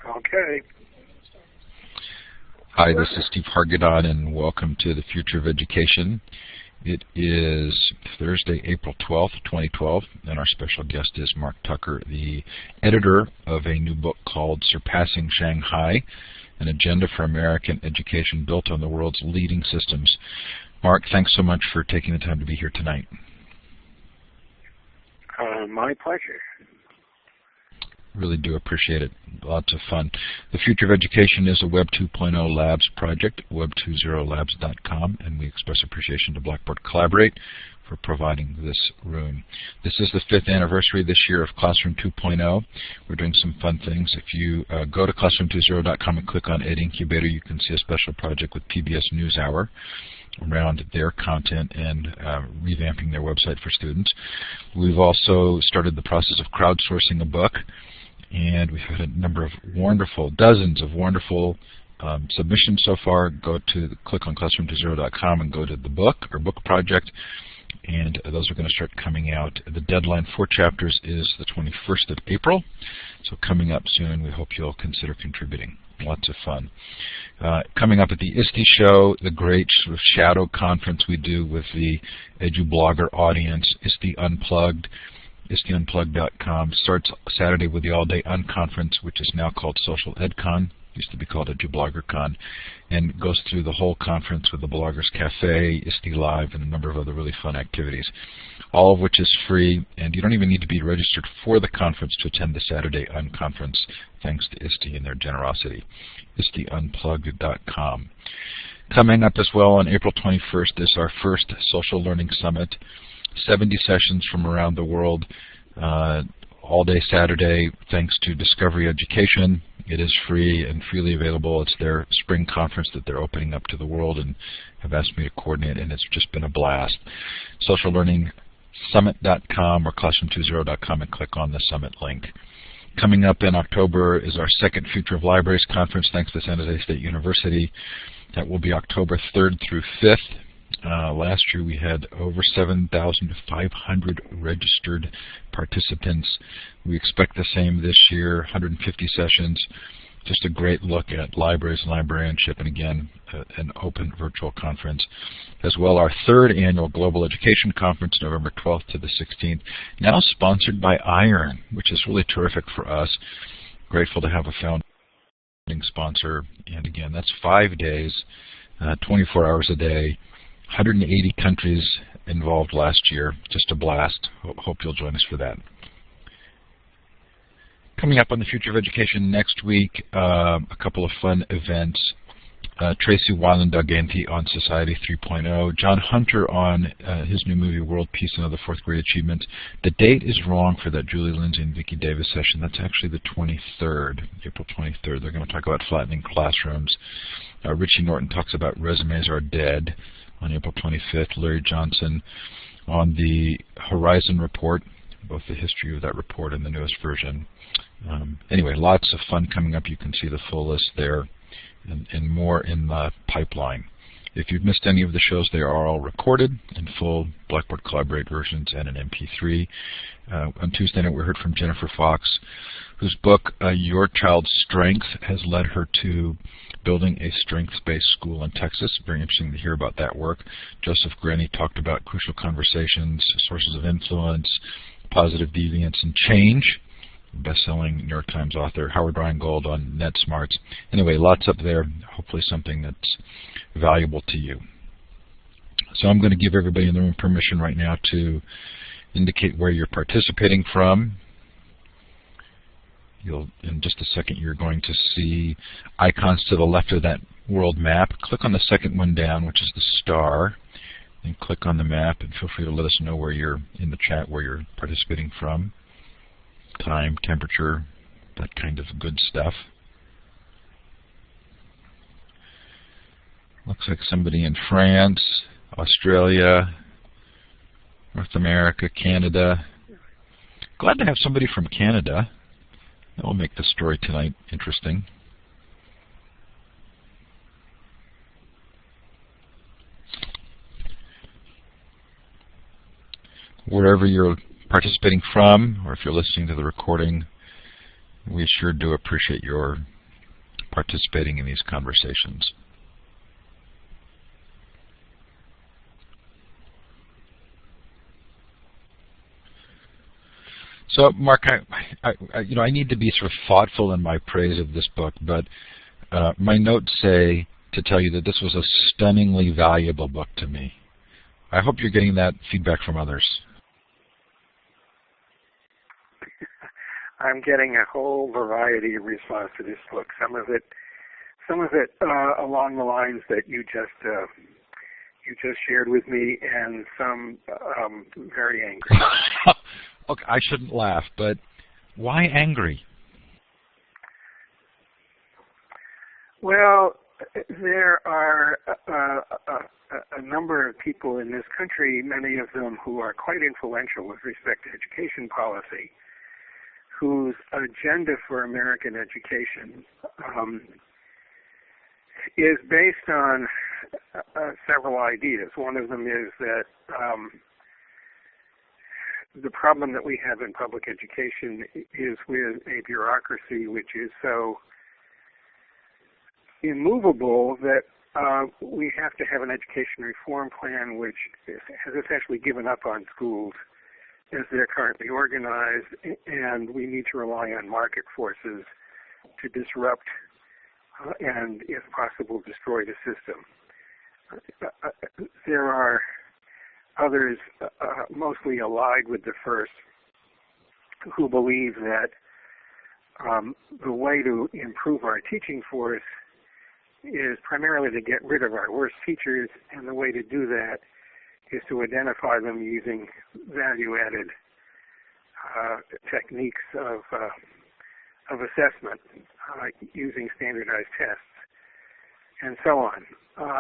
Okay. Hi, this is Steve Hargadon, and welcome to the Future of Education. It is Thursday, April 12th, 2012, and our special guest is Mark Tucker, the editor of a new book called Surpassing Shanghai, an agenda for American education built on the world's leading systems. Mark, thanks so much for taking the time to be here tonight. My pleasure. Really do appreciate it. Lots of fun. The Future of Education is a Web 2.0 Labs project, web20labs.com, and we express appreciation to Blackboard Collaborate for providing this room. This is the 5th anniversary this year of Classroom 2.0. We're doing some fun things. If you go to classroom20.com and click on Ed Incubator, you can see a special project with PBS NewsHour around their content and revamping their website for students. We've also started the process of crowdsourcing a book, and we've had a number of dozens of wonderful submissions so far. Click on classroom20.com and go to the book or book project, and those are going to start coming out. The deadline for chapters is the 21st of April, so coming up soon. We hope you'll consider contributing. Lots of fun. Coming up at the ISTE show, the great sort of shadow conference we do with the EduBlogger audience, ISTE Unplugged. ISTEUnplugged.com starts Saturday with the all-day unconference, which is now called Social EdCon. Used to be called EduBloggerCon, and goes through the whole conference with the Bloggers Cafe, ISTE Live, and a number of other really fun activities, all of which is free, and you don't even need to be registered for the conference to attend the Saturday unconference, thanks to ISTE and their generosity. ISTEUnplugged.com. Coming up as well on April 21st is our first Social Learning Summit. 70 sessions from around the world, all day Saturday, thanks to Discovery Education. It is free and freely available. It's their spring conference that they're opening up to the world and have asked me to coordinate, and it's just been a blast. SocialLearningSummit.com or Classroom20.com and click on the summit link. Coming up in October is our second Future of Libraries conference, thanks to San Jose State University. That will be October 3rd through 5th. Last year we had over 7,500 registered participants. We expect the same this year, 150 sessions. Just a great look at libraries and librarianship, and again, an open virtual conference. As well, our third annual Global Education Conference, November 12th to the 16th, now sponsored by IRON, which is really terrific for us. Grateful to have a founding sponsor. And again, that's 5 days, 24 hours a day. 180 countries involved last year. Just a blast. Hope you'll join us for that. Coming up on the Future of Education next week, a couple of fun events. Tracy Weiland Dougenti on Society 3.0. John Hunter on his new movie World Peace and Other Fourth Grade Achievements. The date is wrong for that Julie Lindsay and Vicki Davis session. That's actually the 23rd, April 23rd. They're going to talk about flattening classrooms. Richie Norton talks about Resumes Are Dead on April 25th. Larry Johnson on the Horizon Report, both the history of that report and the newest version. Anyway, lots of fun coming up. You can see the full list there, and more in the pipeline. If you've missed any of the shows, they are all recorded in full Blackboard Collaborate versions and an MP3. On Tuesday night, we heard from Jennifer Fox, whose book, Your Child's Strength, has led her to building a strengths-based school in Texas. Very interesting to hear about that work. Joseph Grenny talked about crucial conversations, sources of influence, positive deviance, and change. Best-selling New York Times author Howard Rheingold on NetSmarts. Anyway, lots up there. Hopefully something that's valuable to you. So I'm going to give everybody in the room permission right now to indicate where you're participating from. In just a second, you're going to see icons to the left of that world map. Click on the second one down, which is the star, and click on the map, and feel free to let us know where you're in the chat, where you're participating from. Time, temperature, that kind of good stuff. Looks like somebody in France, Australia, North America, Canada. Glad to have somebody from Canada. That will make the story tonight interesting. Wherever you're participating from, or if you're listening to the recording, We sure do appreciate your participating in these conversations. So, Mark, I need to be sort of thoughtful in my praise of this book, but my notes say to tell you that this was a stunningly valuable book to me. I hope you're getting that feedback from others. I'm getting a whole variety of response to this book. Some of it along the lines that you just shared with me, and some very angry. Okay, I shouldn't laugh, but why angry? Well, there are a number of people in this country, many of them who are quite influential with respect to education policy, whose agenda for American education is based on several ideas. One of them is that the problem that we have in public education is with a bureaucracy which is so immovable that we have to have an education reform plan which has essentially given up on schools as they're currently organized, and we need to rely on market forces to disrupt and, if possible, destroy the system. There are others, mostly allied with the first, who believe that the way to improve our teaching force is primarily to get rid of our worst teachers, and the way to do that is to identify them using value-added techniques of assessment, using standardized tests, and so on.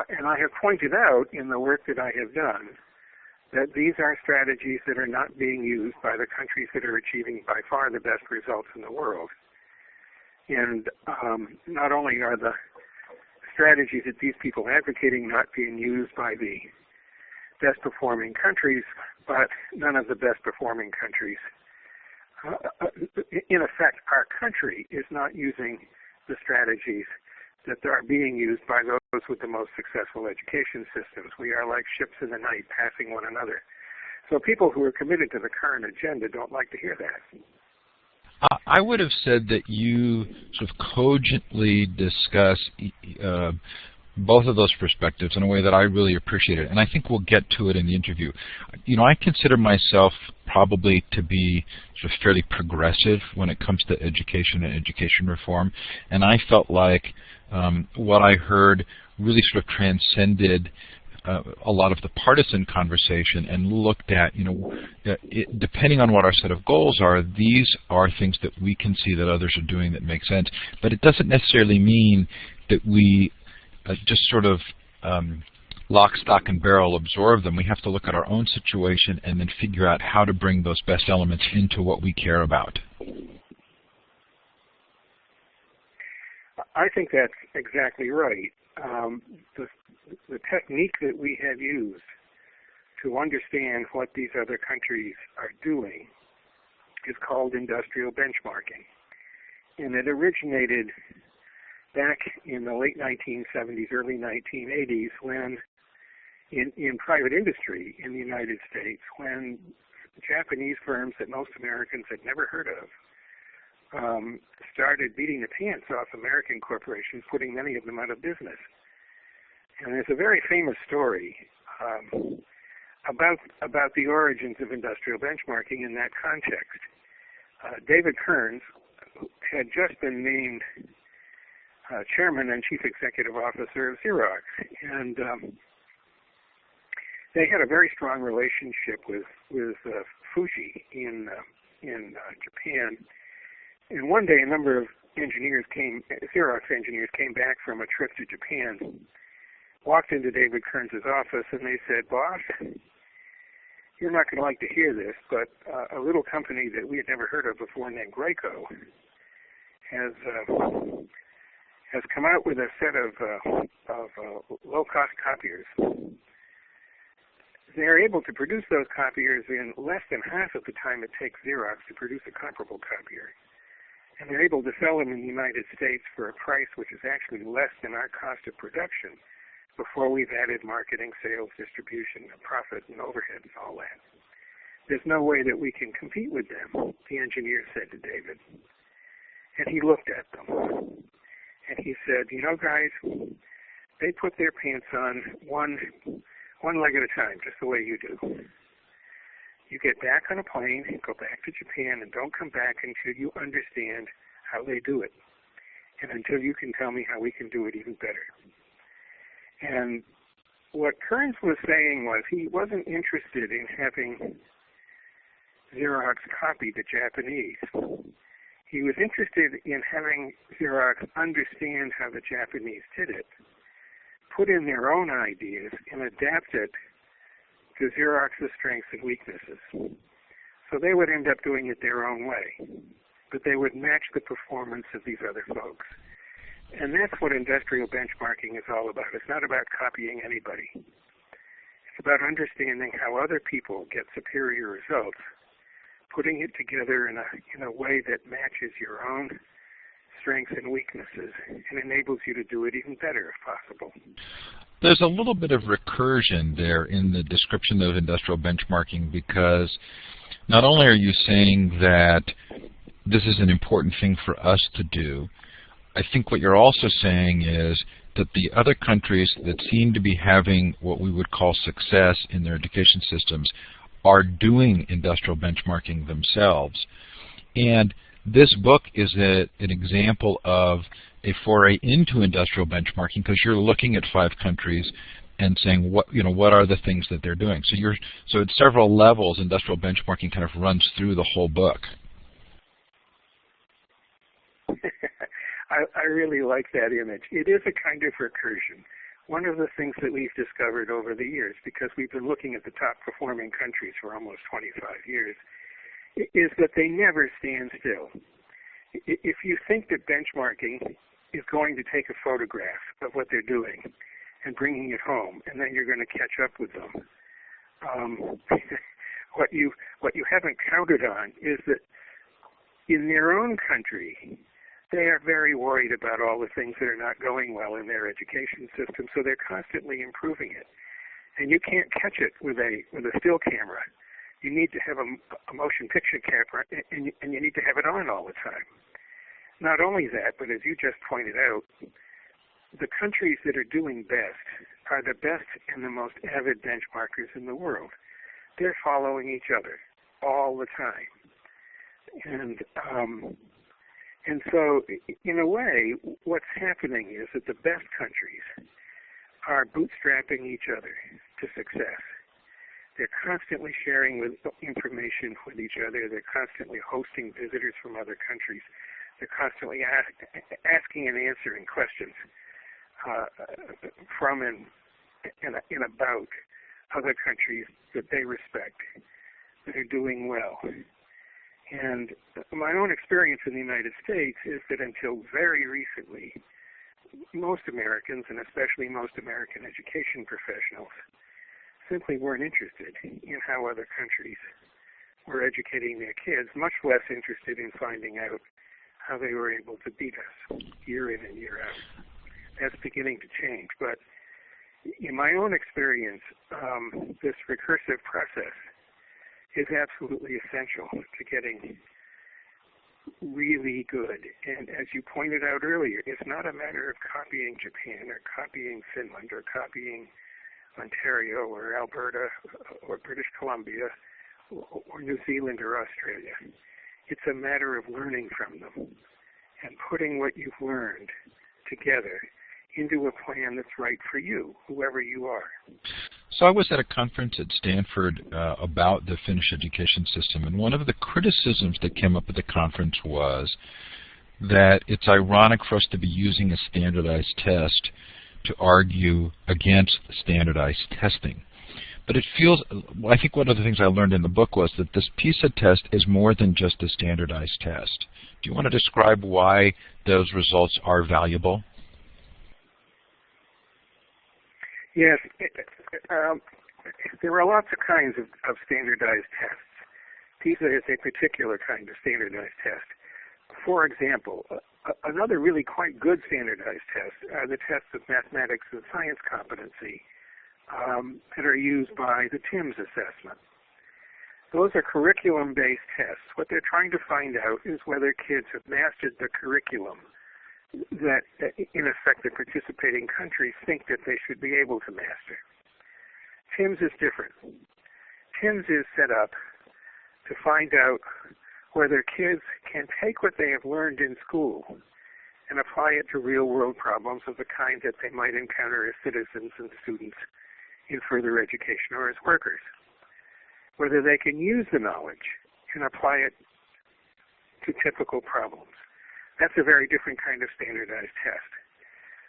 And I have pointed out in the work that I have done that these are strategies that are not being used by the countries that are achieving by far the best results in the world. And not only are the strategies that these people are advocating not being used by the best performing countries, but none of the best performing countries. In effect, our country is not using the strategies that are being used by those with the most successful education systems. We are like ships in the night passing one another. So people who are committed to the current agenda don't like to hear that. I would have said that you sort of cogently discuss both of those perspectives in a way that I really appreciate it, and I think we'll get to it in the interview. You know, I consider myself probably to be sort of fairly progressive when it comes to education and education reform, and I felt like what I heard really sort of transcended a lot of the partisan conversation and looked at, you know, depending on what our set of goals are, these are things that we can see that others are doing that make sense, but it doesn't necessarily mean that we just sort of lock, stock, and barrel absorb them. We have to look at our own situation and then figure out how to bring those best elements into what we care about. I think that's exactly right. The technique that we have used to understand what these other countries are doing is called industrial benchmarking. And it originated back in the late 1970s, early 1980s, when in private industry in the United States, when Japanese firms that most Americans had never heard of started beating the pants off American corporations, putting many of them out of business. And there's a very famous story about the origins of industrial benchmarking in that context. David Kearns had just been named chairman and chief executive officer of Xerox, and they had a very strong relationship with Fuji in Japan. And one day, a number of Xerox engineers came back from a trip to Japan, walked into David Kearns' office, and they said, "Boss, you're not going to like to hear this, but a little company that we had never heard of before named Graco has come out with a set of low-cost copiers. They're able to produce those copiers in less than half of the time it takes Xerox to produce a comparable copier. and they're able to sell them in the United States for a price which is actually less than our cost of production before we've added marketing, sales, distribution, profit, and overhead and all that. There's no way that we can compete with them, the engineer said to David. And he looked at them, and he said, you know, guys, they put their pants on one leg at a time, just the way you do. You get back on a plane, go back to Japan, and don't come back until you understand how they do it, and until you can tell me how we can do it even better. And what Kearns was saying was he wasn't interested in having Xerox copy the Japanese. He was interested in having Xerox understand how the Japanese did it, put in their own ideas, and adapt it to Xerox's strengths and weaknesses. So they would end up doing it their own way, but they would match the performance of these other folks. And that's what industrial benchmarking is all about. It's not about copying anybody. It's about understanding how other people get superior results, putting it together in a way that matches your own strengths and weaknesses and enables you to do it even better if possible. There's a little bit of recursion there in the description of industrial benchmarking, because not only are you saying that this is an important thing for us to do, I think what you're also saying is that the other countries that seem to be having what we would call success in their education systems are doing industrial benchmarking themselves. And this book is an example of a foray into industrial benchmarking, because you're looking at 5 countries and saying what are the things that they're doing. So at several levels, industrial benchmarking kind of runs through the whole book. I really like that image. It is a kind of recursion. One of the things that we've discovered over the years, because we've been looking at the top performing countries for almost 25 years, is that they never stand still. If you think that benchmarking is going to take a photograph of what they're doing and bringing it home, and then you're going to catch up with them, what you haven't counted on is that in their own country, they are very worried about all the things that are not going well in their education system, so they're constantly improving it. And you can't catch it with a still camera. You need to have a motion picture camera, and you need to have it on all the time. Not only that, but as you just pointed out, the countries that are doing best are the best and the most avid benchmarkers in the world. They're following each other all the time. And so, in a way, what's happening is that the best countries are bootstrapping each other to success. They're constantly sharing information with each other. They're constantly hosting visitors from other countries. They're constantly asking and answering questions from and about other countries that they respect, that are doing well. And my own experience in the United States is that until very recently, most Americans, and especially most American education professionals, simply weren't interested in how other countries were educating their kids, much less interested in finding out how they were able to beat us year in and year out. That's beginning to change. But in my own experience, this recursive process is absolutely essential to getting really good. And as you pointed out earlier, it's not a matter of copying Japan or copying Finland or copying Ontario or Alberta or British Columbia or New Zealand or Australia. It's a matter of learning from them and putting what you've learned together into a plan that's right for you, whoever you are. So I was at a conference at Stanford about the Finnish education system, and one of the criticisms that came up at the conference was that it's ironic for us to be using a standardized test to argue against standardized testing. But it feels, I think one of the things I learned in the book was that this PISA test is more than just a standardized test. Do you want to describe why those results are valuable? Yes, there are lots of kinds of standardized tests. PISA is a particular kind of standardized test. For example, another really quite good standardized test are the tests of mathematics and science competency that are used by the TIMSS assessment. Those are curriculum-based tests. What they're trying to find out is whether kids have mastered the curriculum that, in effect, the participating countries think that they should be able to master. TIMSS is different. TIMSS is set up to find out whether kids can take what they have learned in school and apply it to real-world problems of the kind that they might encounter as citizens and students in further education or as workers. Whether they can use the knowledge and apply it to typical problems. That's a very different kind of standardized test.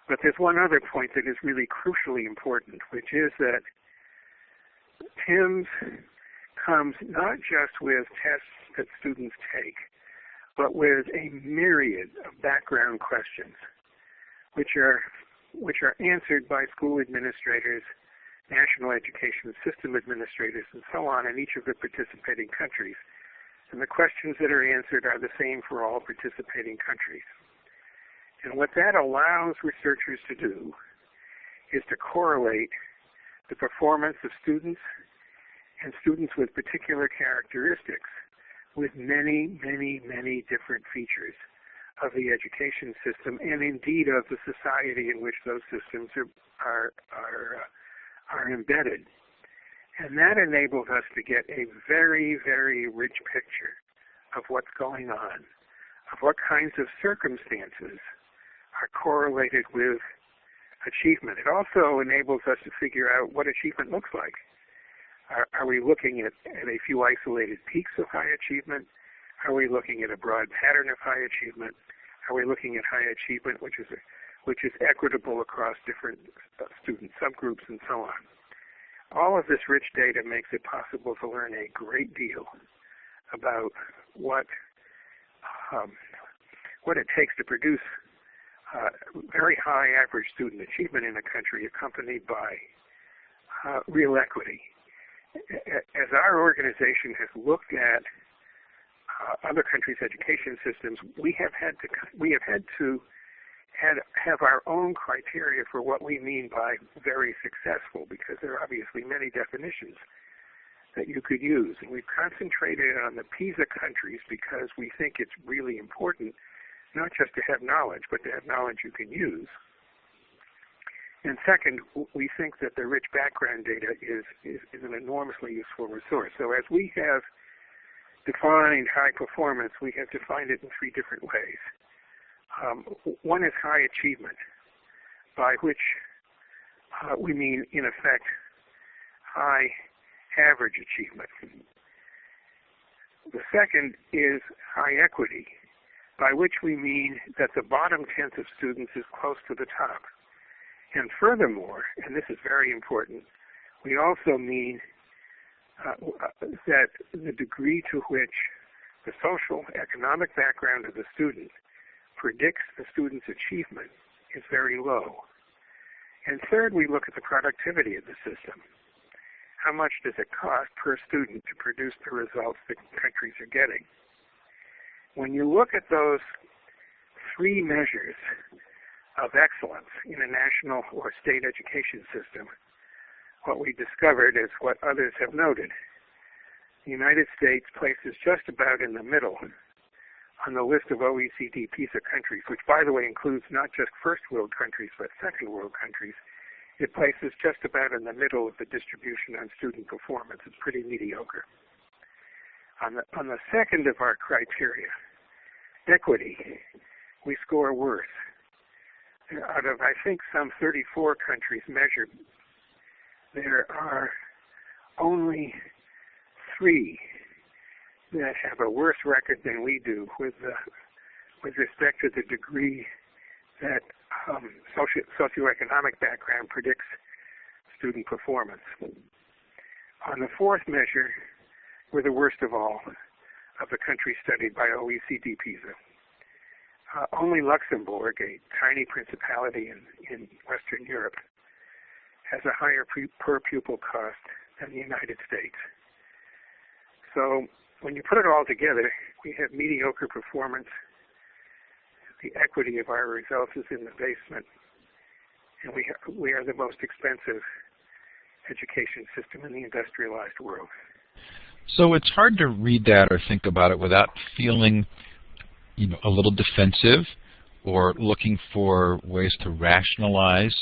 But there's one other point that is really crucially important, which is that TIMSS comes not just with tests that students take, but with a myriad of background questions, which are answered by school administrators, national education system administrators, and so on in each of the participating countries. And the questions that are answered are the same for all participating countries. And what that allows researchers to do is to correlate the performance of students and students with particular characteristics with many, many, many different features of the education system and indeed of the society in which those systems are embedded. And that enables us to get a very, very rich picture of what's going on, of what kinds of circumstances are correlated with achievement. It also enables us to figure out what achievement looks like. Are we looking at a few isolated peaks of high achievement? Are we looking at a broad pattern of high achievement? Are we looking at high achievement which is equitable across different student subgroups and so on? All of this rich data makes it possible to learn a great deal about what it takes to produce very high average student achievement in a country accompanied by real equity. As our organization has looked at other countries' education systems, we have had to have our own criteria for what we mean by very successful, because there are obviously many definitions that you could use. And we've concentrated on the PISA countries because we think it's really important not just to have knowledge, but to have knowledge you can use. And second, we think that the rich background data is an enormously useful resource. So as we have defined high performance, we have defined it in three different ways. One is high achievement, by which we mean, in effect, high average achievement. The second is high equity, by which we mean that the bottom tenth of students is close to the top. And furthermore, and this is very important, we also mean that the degree to which the social economic background of the student predicts the student's achievement is very low. And third, we look at the productivity of the system. How much does it cost per student to produce the results that countries are getting? When you look at those three measures of excellence in a national or state education system, what we discovered is what others have noted. The United States places just about in the middle on the list of OECD PISA countries, which, by the way, includes not just first world countries, but second world countries. It places just about in the middle of the distribution on student performance. It's pretty mediocre. On the second of our criteria, equity, we score worse. Out of, I think, some 34 countries measured, there are only 3 that have a worse record than we do with respect to the degree that socioeconomic background predicts student performance. On the fourth measure, we're the worst of all of the countries studied by OECD PISA. Only Luxembourg, a tiny principality in Western Europe, has a higher per pupil cost than the United States. So when you put it all together, we have mediocre performance the equity of our results is in the basement, and we are the most expensive education system in the industrialized world. So it's hard to read that or think about it without feeling, a little defensive or looking for ways to rationalize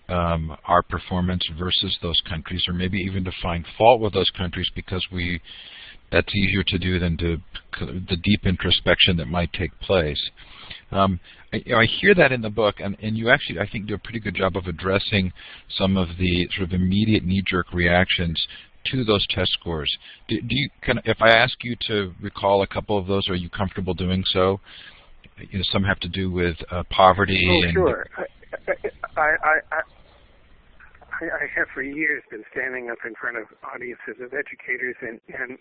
our performance versus those countries, or maybe even to find fault with those countries because that's easier to do than the deep introspection that might take place. I hear that in the book, and you actually, I think, do a pretty good job of addressing some of the sort of immediate knee-jerk reactions to those test scores. If I ask you to recall a couple of those, are you comfortable doing so? Some have to do with poverty. Oh, sure. I have for years been standing up in front of audiences of educators, and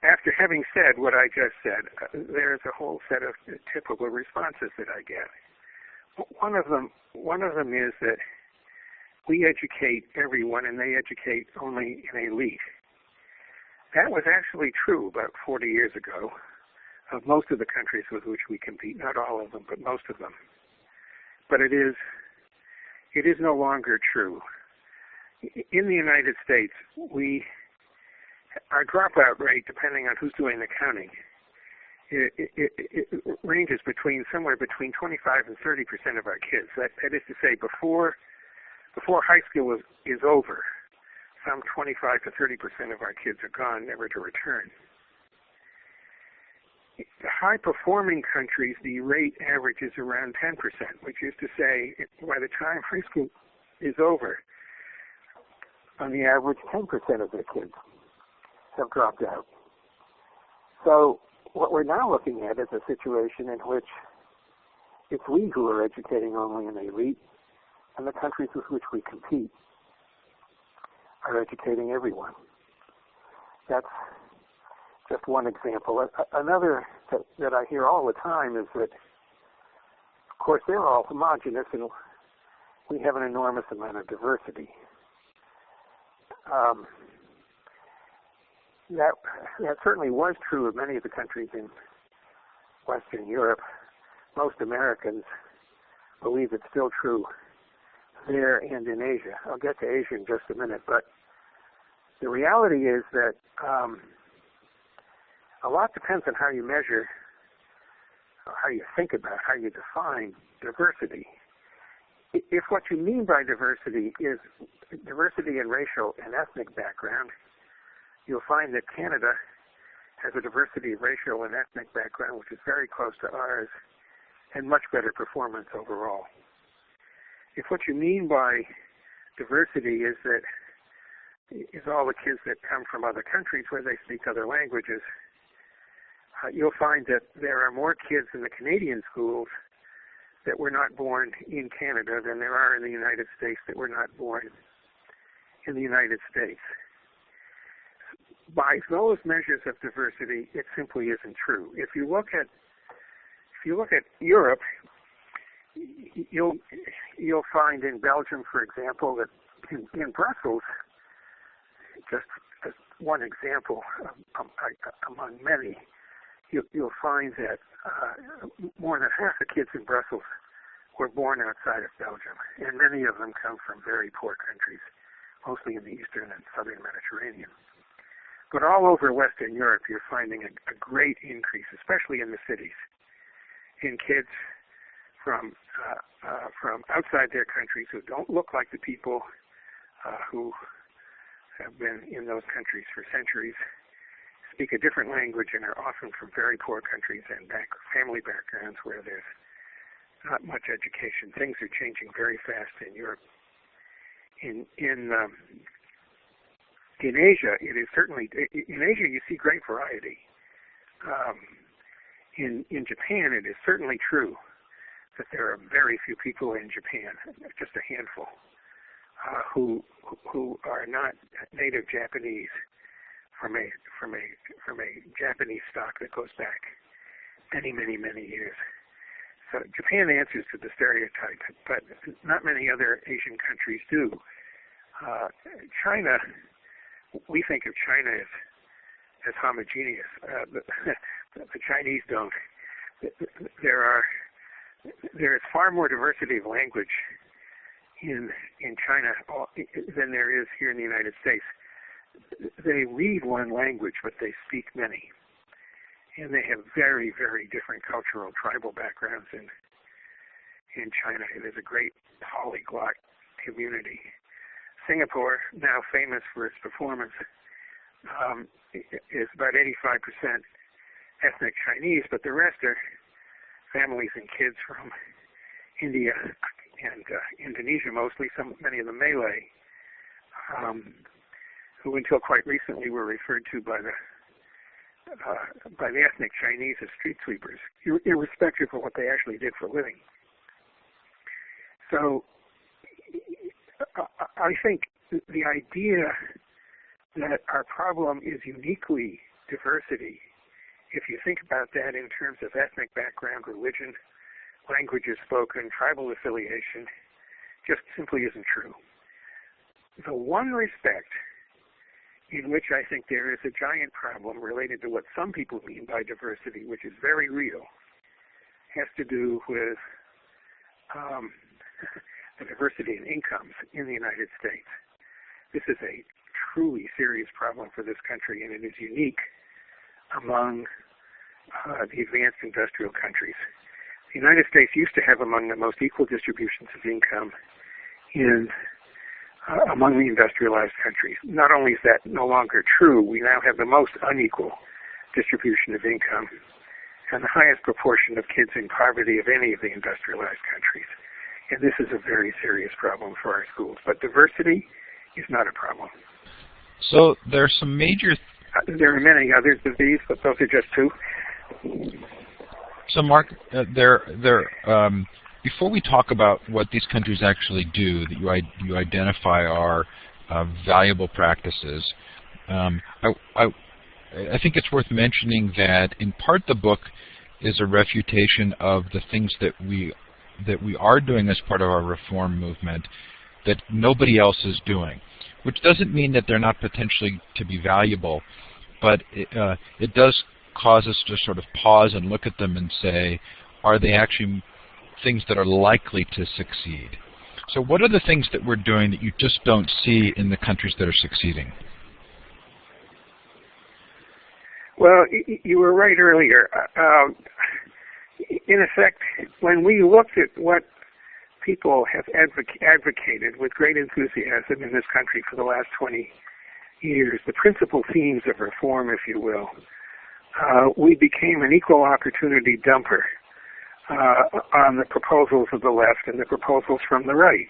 after having said what I just said, there's a whole set of typical responses that I get. One of them is that we educate everyone and they educate only an elite. That was actually true about 40 years ago of most of the countries with which we compete, not all of them, but most of them. But it is no longer true. In the United States, our dropout rate, depending on who's doing the counting, it ranges somewhere between 25 and 30% of our kids. That is to say, before high school is over, some 25 to 30% of our kids are gone, never to return. The high-performing countries, the rate average is around 10%, which is to say, by the time high school is over, on the average, 10% of their kids have dropped out. So what we're now looking at is a situation in which it's we who are educating only an elite, and the countries with which we compete are educating everyone. That's just one example. Another that I hear all the time is that, of course, they're all homogenous, and we have an enormous amount of diversity. That certainly was true of many of the countries in Western Europe. Most Americans believe it's still true there and in Asia. I'll get to Asia in just a minute, but the reality is that a lot depends on how you measure, or how you think about, how you define diversity. If what you mean by diversity is diversity in racial and ethnic background, you'll find that Canada has a diversity of racial and ethnic background which is very close to ours and much better performance overall. If what you mean by diversity is all the kids that come from other countries where they speak other languages, you'll find that there are more kids in the Canadian schools that were not born in Canada than there are in the United States that were not born in the United States. By those measures of diversity, it simply isn't true. If you look at Europe, you'll find in Belgium, for example, that in Brussels, just as one example among many, you'll find that more than half the kids in Brussels were born outside of Belgium, and many of them come from very poor countries, mostly in the eastern and southern Mediterranean. But all over Western Europe, you're finding a great increase, especially in the cities, in kids from outside their countries who don't look like the people who have been in those countries for centuries, speak a different language, and are often from very poor countries and family backgrounds where there's not much education. Things are changing very fast in Europe. In Asia, it is certainly, in Asia you see great variety. In Japan, it is certainly true that there are very few people in Japan, just a handful, who are not native Japanese from a Japanese stock that goes back many, many, many years. So Japan answers to the stereotype, but not many other Asian countries do. China, we think of China as homogeneous. The Chinese don't. there is far more diversity of language in China than there is here in the United States. They read one language, but they speak many. And they have very, very different cultural, tribal backgrounds in China. It is a great polyglot community. Singapore, now famous for its performance, is about 85% ethnic Chinese, but the rest are families and kids from India and Indonesia, mostly, many of them Malay, who until quite recently were referred to by the ethnic Chinese as street sweepers, irrespective of what they actually did for a living. So I think the idea that our problem is uniquely diversity, if you think about that in terms of ethnic background, religion, languages spoken, tribal affiliation, just simply isn't true. The one respect in which I think there is a giant problem related to what some people mean by diversity, which is very real, has to do with the diversity in incomes in the United States. This is a truly serious problem for this country, and it is unique among the advanced industrial countries. The United States used to have among the most equal distributions of income among the industrialized countries. Not only is that no longer true, we now have the most unequal distribution of income and the highest proportion of kids in poverty of any of the industrialized countries. And this is a very serious problem for our schools. But diversity is not a problem. So there are some major... there are many others of these, but those are just two. So, Mark, before we talk about what these countries actually do, that you identify are valuable practices, I think it's worth mentioning that in part the book is a refutation of the things that we are doing as part of our reform movement that nobody else is doing, which doesn't mean that they're not potentially to be valuable, but it does cause us to sort of pause and look at them and say, are they actually things that are likely to succeed? So what are the things that we're doing that you just don't see in the countries that are succeeding? Well, you were right earlier. In effect, when we looked at what people have advocated with great enthusiasm in this country for the last 20 years, the principal themes of reform, if you will, we became an equal opportunity dumper on the proposals of the left and the proposals from the right.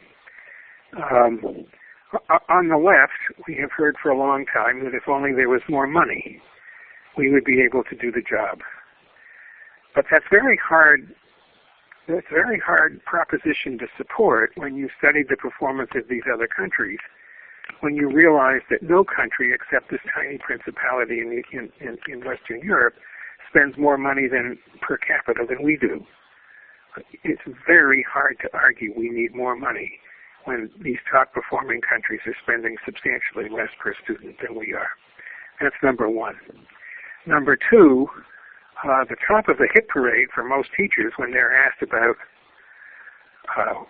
On the left, we have heard for a long time that if only there was more money, we would be able to do the job. But that's very hard. That's a very hard proposition to support when you study the performance of these other countries, when you realize that no country except this tiny principality in Western Europe spends more money per capita than we do. It's very hard to argue we need more money when these top performing countries are spending substantially less per student than we are. That's number one. Number two, the top of the hit parade for most teachers when they're asked about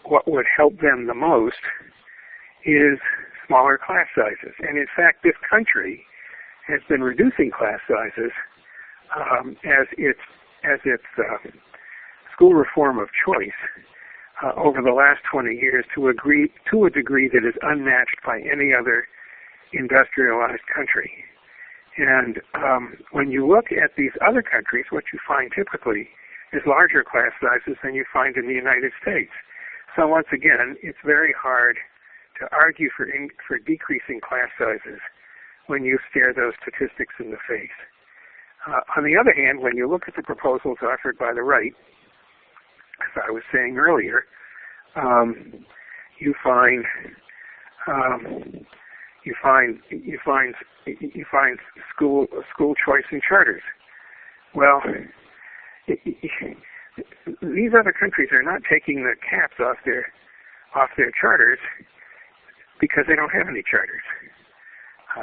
what would help them the most is smaller class sizes. And in fact, this country has been reducing class sizes as its school reform of choice over the last 20 years to a degree that is unmatched by any other industrialized country. And when you look at these other countries, what you find typically is larger class sizes than you find in the United States. So once again, it's very hard to argue for decreasing class sizes when you stare those statistics in the face. On the other hand, when you look at the proposals offered by the right, as I was saying earlier, you find school choice and charters. Well, these other countries are not taking the caps off their charters because they don't have any charters.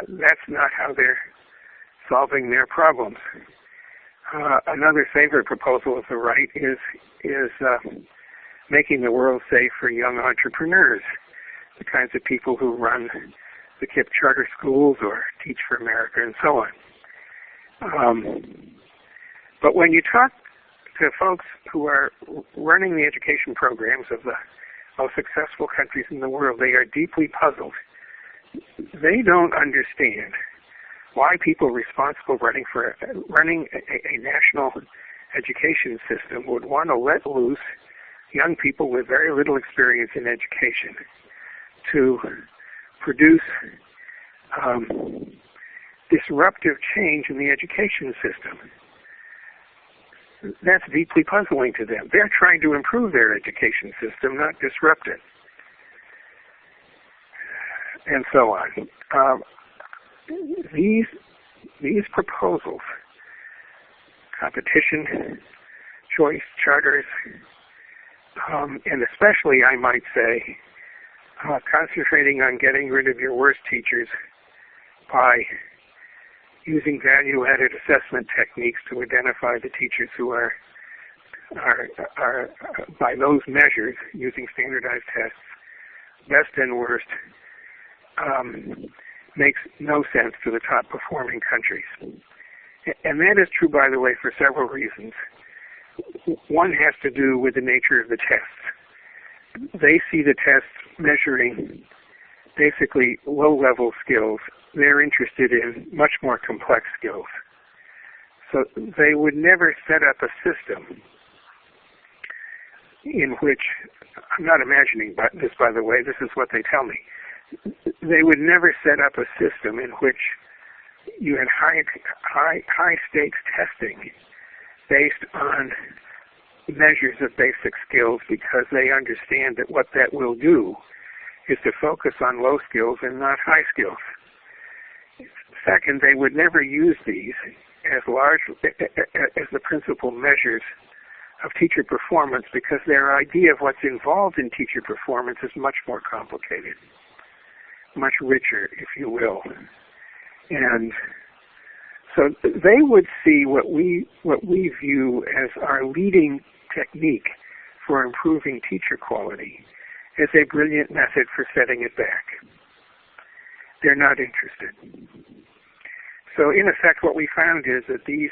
That's not how they're solving their problems. Another favorite proposal of the right is making the world safe for young entrepreneurs, the kinds of people who run the KIPP charter schools or Teach for America and so on. But when you talk to folks who are running the education programs of the most successful countries in the world, they are deeply puzzled. They don't understand why people responsible running a national education system would want to let loose young people with very little experience in education to produce disruptive change in the education system. That's deeply puzzling to them. They're trying to improve their education system, not disrupt it. And so on. These proposals, competition, choice, charters, and especially, I might say, concentrating on getting rid of your worst teachers by using value-added assessment techniques to identify the teachers who are by those measures, using standardized tests, best and worst, makes no sense to the top performing countries. And that is true, by the way, for several reasons. One has to do with the nature of the tests. They see the tests measuring basically low-level skills. They're interested in much more complex skills. So they would never set up a system in which, I'm not imagining this, by the way, this is what they tell me. They would never set up a system in which you had high stakes testing based on measures of basic skills, because they understand that what that will do is to focus on low skills and not high skills. Second, they would never use these as the principal measures of teacher performance, because their idea of what's involved in teacher performance is much more complicated, much richer, if you will. And so they would see what we view as our leading technique for improving teacher quality as a brilliant method for setting it back. They're not interested. So in effect, what we found is that these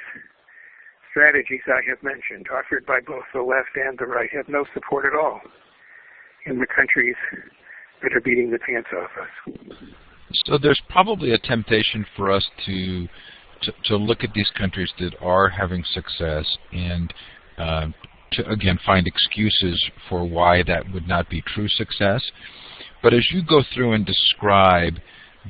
strategies I have mentioned, offered by both the left and the right, have no support at all in the countries that are beating the pants off us. So there's probably a temptation for us to look at these countries that are having success and to, again, find excuses for why that would not be true success. But as you go through and describe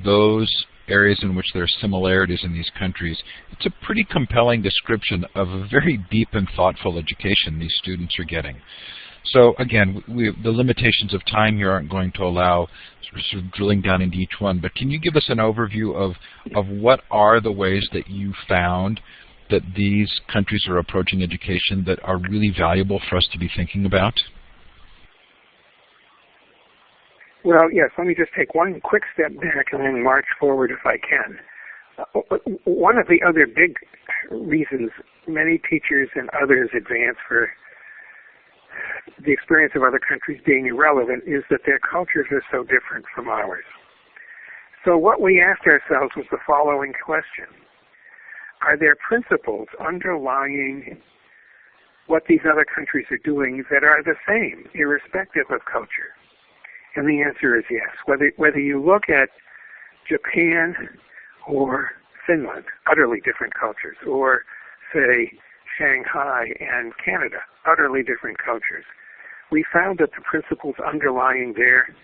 those areas in which there are similarities in these countries, it's a pretty compelling description of a very deep and thoughtful education these students are getting. So again, the limitations of time here aren't going to allow sort of drilling down into each one, but can you give us an overview of what are the ways that you found that these countries are approaching education that are really valuable for us to be thinking about? Well, yes, let me just take one quick step back and then march forward if I can. One of the other big reasons many teachers and others advance for the experience of other countries being irrelevant is that their cultures are so different from ours. So what we asked ourselves was the following question: are there principles underlying what these other countries are doing that are the same, irrespective of culture? And the answer is yes. Whether you look at Japan or Finland, utterly different cultures, or say Shanghai and Canada, utterly different cultures, we found that the principles underlying their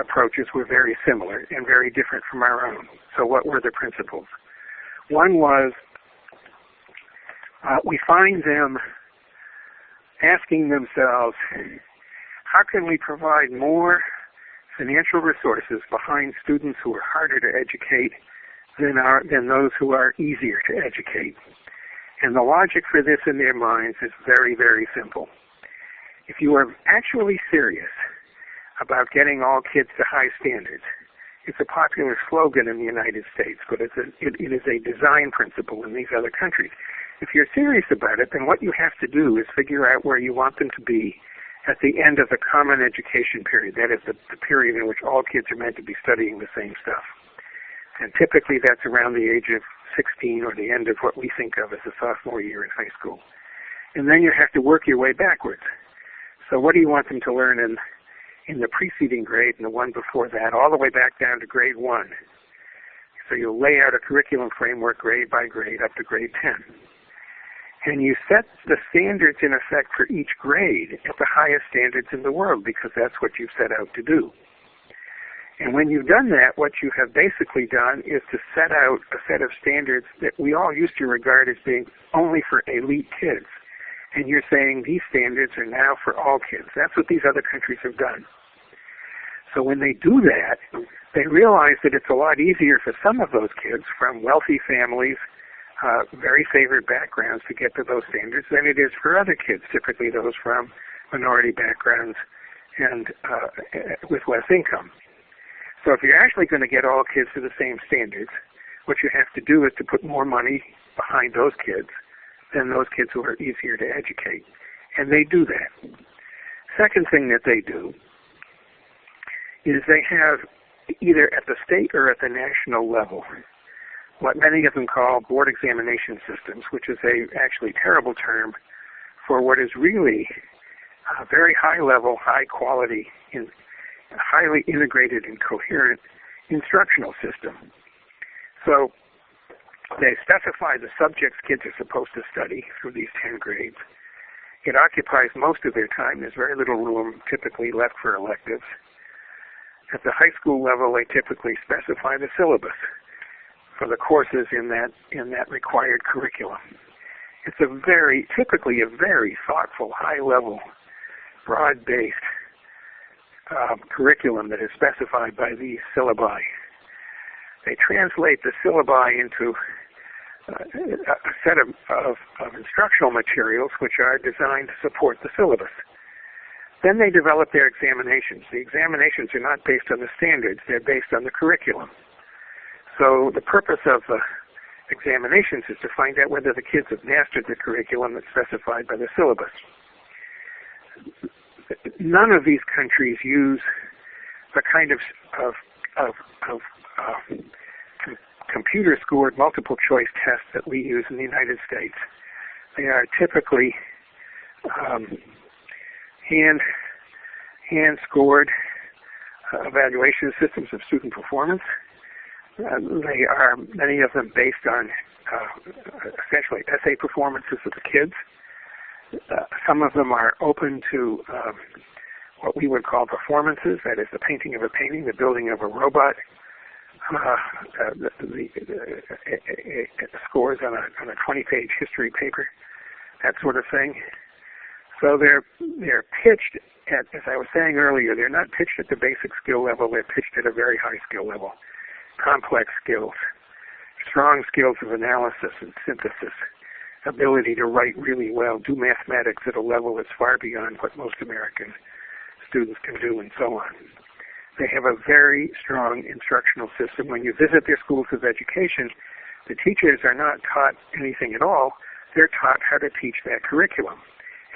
approaches were very similar and very different from our own. So what were the principles? One was we find them asking themselves, how can we provide more financial resources behind students who are harder to educate than those who are easier to educate? And the logic for this in their minds is very, very simple. If you are actually serious about getting all kids to high standards, it's a popular slogan in the United States, but it is a design principle in these other countries. If you're serious about it, then what you have to do is figure out where you want them to be at the end of the common education period. That is the period in which all kids are meant to be studying the same stuff. And typically that's around the age of 16 or the end of what we think of as the sophomore year in high school. And then you have to work your way backwards. So what do you want them to learn in the preceding grade and the one before that, all the way back down to grade 1? So you'll lay out a curriculum framework grade by grade up to grade 10. And you set the standards in effect for each grade at the highest standards in the world, because that's what you've set out to do. And when you've done that, what you have basically done is to set out a set of standards that we all used to regard as being only for elite kids. And you're saying these standards are now for all kids. That's what these other countries have done. So when they do that, they realize that it's a lot easier for some of those kids from wealthy families, very favored backgrounds, to get to those standards than it is for other kids, typically those from minority backgrounds and with less income. So if you're actually going to get all kids to the same standards, what you have to do is to put more money behind those kids than those kids who are easier to educate. And they do that. Second thing that they do is they have, either at the state or at the national level, what many of them call board examination systems, which is a actually terrible term for what is really a very high level, high quality, highly integrated and coherent instructional system. So they specify the subjects kids are supposed to study through these 10 grades. It occupies most of their time. There's very little room typically left for electives. At the high school level, they typically specify the syllabus for the courses in that required curriculum. It's typically a very thoughtful, high-level, broad-based curriculum that is specified by these syllabi. They translate the syllabi into a set of instructional materials which are designed to support the syllabus. Then they develop their examinations. The examinations are not based on the standards, they're based on the curriculum. So the purpose of the examinations is to find out whether the kids have mastered the curriculum that's specified by the syllabus. None of these countries use the kind of computer-scored multiple-choice tests that we use in the United States. They are typically hand-scored evaluation systems of student performance. They are, many of them, based on essentially essay performances of the kids. Some of them are open to what we would call performances, that is the painting of a painting, the building of a robot, the scores on a 20-page history paper, that sort of thing. So they're pitched at, as I was saying earlier, they're not pitched at the basic skill level, they're pitched at a very high skill level. Complex skills, strong skills of analysis and synthesis, ability to write really well, do mathematics at a level that's far beyond what most American students can do, and so on. They have a very strong instructional system. When you visit their schools of education, the teachers are not taught anything at all. They're taught how to teach that curriculum.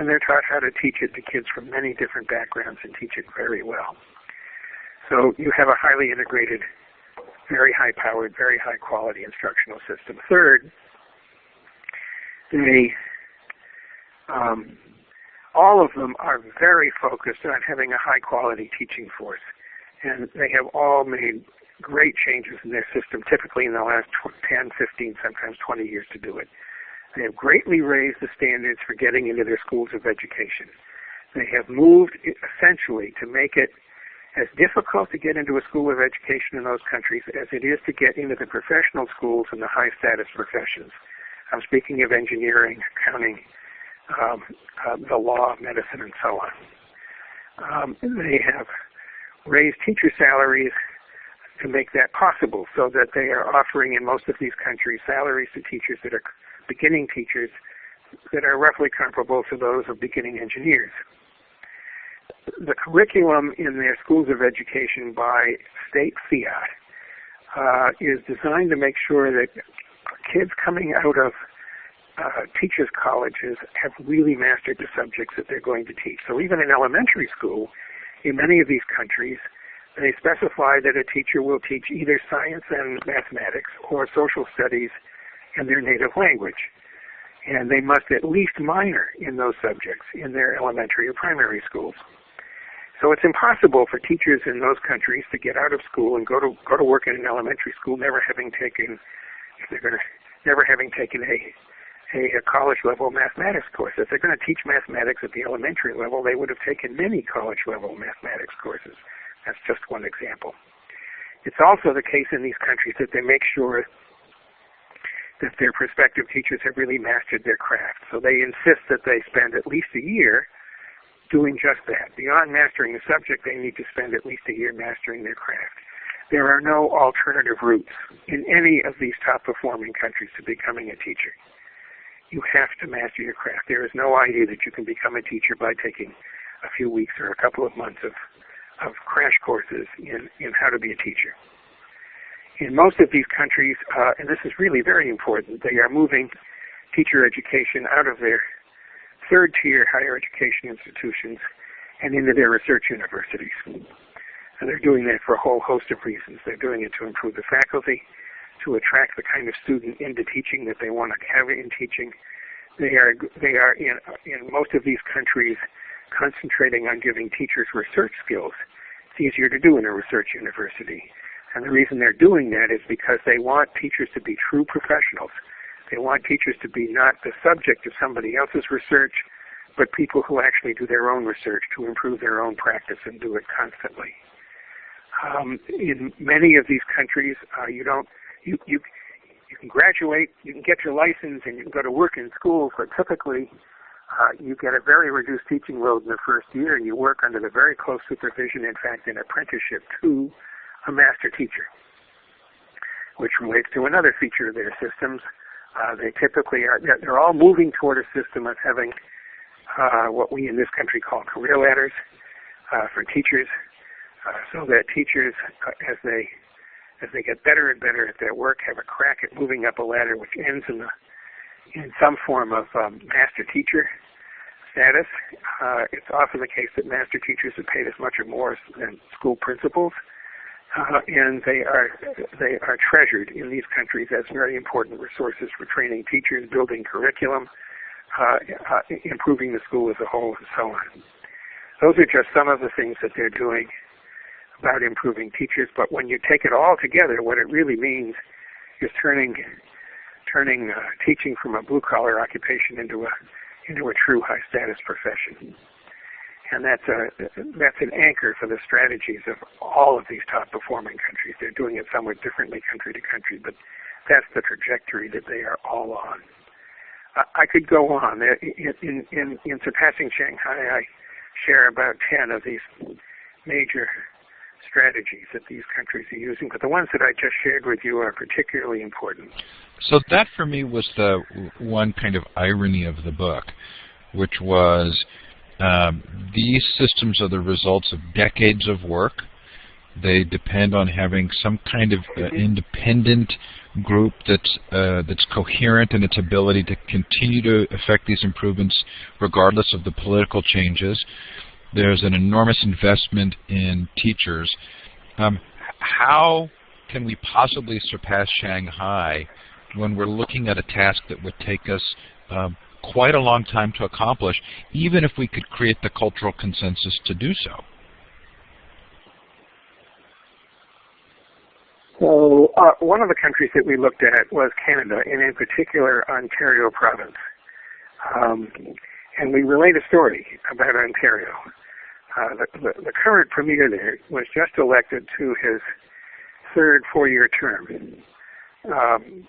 And they're taught how to teach it to kids from many different backgrounds and teach it very well. So you have a highly integrated, very high-powered, very high-quality instructional system. Third, all of them are very focused on having a high-quality teaching force. And they have all made great changes in their system, typically in the last 10, 15, sometimes 20 years to do it. They have greatly raised the standards for getting into their schools of education. They have moved essentially to make it as difficult to get into a school of education in those countries as it is to get into the professional schools and the high-status professions. I'm speaking of engineering, accounting, the law, medicine, and so on. They have raised teacher salaries to make that possible, so that they are offering in most of these countries salaries to teachers that are beginning teachers that are roughly comparable to those of beginning engineers. The curriculum in their schools of education by state fiat is designed to make sure that kids coming out of teachers' colleges have really mastered the subjects that they're going to teach. So even in elementary school, in many of these countries, they specify that a teacher will teach either science and mathematics or social studies in their native language. And they must at least minor in those subjects in their elementary or primary schools. So it's impossible for teachers in those countries to get out of school and go to work in an elementary school never having taken a college level mathematics course. If they're going to teach mathematics at the elementary level, they would have taken many college level mathematics courses. That's just one example. It's also the case in these countries that they make sure that their prospective teachers have really mastered their craft. So they insist that they spend at least a year doing just that. Beyond mastering the subject, they need to spend at least a year mastering their craft. There are no alternative routes in any of these top-performing countries to becoming a teacher. You have to master your craft. There is no idea that you can become a teacher by taking a few weeks or a couple of months of crash courses in how to be a teacher. In most of these countries, and this is really very important, they are moving teacher education out of their third-tier higher education institutions and into their research universities. And they're doing that for a whole host of reasons. They're doing it to improve the faculty, to attract the kind of student into teaching that they want to have in teaching. They are in most of these countries concentrating on giving teachers research skills. It's easier to do in a research university. And the reason they're doing that is because they want teachers to be true professionals. They want teachers to be not the subject of somebody else's research, but people who actually do their own research to improve their own practice and do it constantly. In many of these countries, you can graduate, you can get your license, and you can go to work in schools, but typically you get a very reduced teaching load in the first year, and you work under the very close supervision, in fact, an apprenticeship to a master teacher, which relates to another feature of their systems. They typically they're all moving toward a system of having what we in this country call career ladders for teachers, so that teachers, as they get better and better at their work, have a crack at moving up a ladder which ends in some form of master teacher status. It's often the case that master teachers are paid as much or more than school principals. And they are treasured in these countries as very important resources for training teachers, building curriculum, improving the school as a whole, and so on. Those are just some of the things that they're doing about improving teachers. But when you take it all together, what it really means is turning teaching from a blue-collar occupation into a true high-status profession. And that's an anchor for the strategies of all of these top-performing countries. They're doing it somewhat differently country to country, but that's the trajectory that they are all on. I could go on. In Surpassing Shanghai, I share about 10 of these major strategies that these countries are using, but the ones that I just shared with you are particularly important. So that, for me, was the one kind of irony of the book, which was these systems are the results of decades of work. They depend on having some kind of independent group that's coherent in its ability to continue to effect these improvements regardless of the political changes. There's an enormous investment in teachers. How can we possibly surpass Shanghai when we're looking at a task that would take us quite a long time to accomplish, even if we could create the cultural consensus to do so? So one of the countries that we looked at was Canada, and in particular Ontario province. And we relate a story about Ontario. The current premier there was just elected to his third four-year term.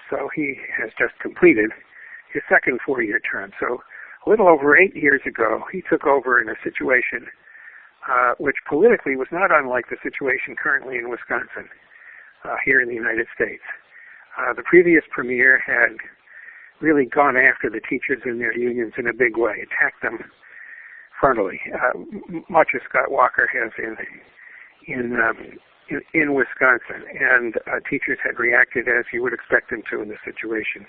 So he has just completed his second four-year term. So a little over 8 years ago, he took over in a situation which politically was not unlike the situation currently in Wisconsin, here in the United States. The previous premier had really gone after the teachers and their unions in a big way, attacked them frontally, much as Scott Walker has in Wisconsin. And teachers had reacted as you would expect them to in this situation.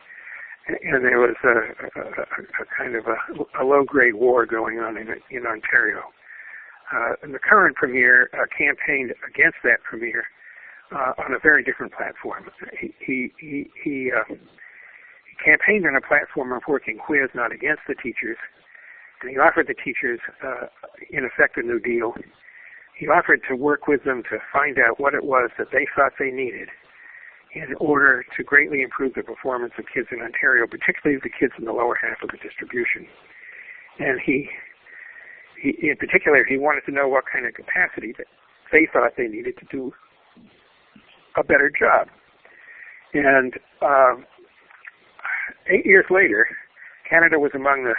and there was a kind of a low-grade war going on in Ontario. And the current premier campaigned against that premier on a very different platform. He campaigned on a platform of working with, not against the teachers, and he offered the teachers, in effect, a new deal. He offered to work with them to find out what it was that they thought they needed in order to greatly improve the performance of kids in Ontario, particularly the kids in the lower half of the distribution. And he in particular, he wanted to know what kind of capacity that they thought they needed to do a better job. And 8 years later, Canada was among the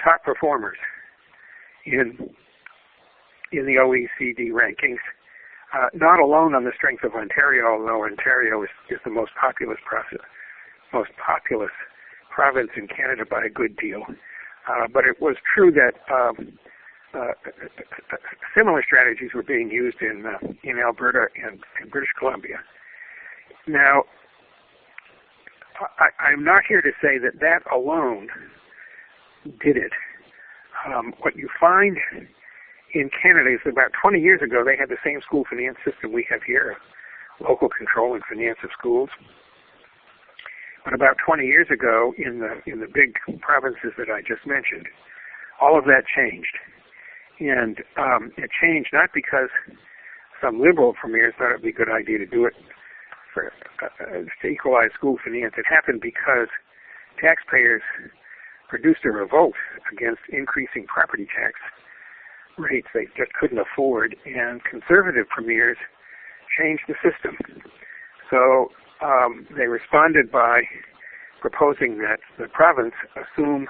top performers in the OECD rankings, not alone on the strength of Ontario, although Ontario is the most populous province in Canada by a good deal. But it was true that similar strategies were being used in Alberta and British Columbia. Now, I'm not here to say that that alone did it. What you find in Canada is about 20 years ago, they had the same school finance system we have here, local control and finance of schools. But about 20 years ago, in the big provinces that I just mentioned, all of that changed. And it changed not because some liberal premiers thought it would be a good idea to do it to equalize school finance. It happened because taxpayers produced a revolt against increasing property tax rates they just couldn't afford, and conservative premiers changed the system. So they responded by proposing that the province assume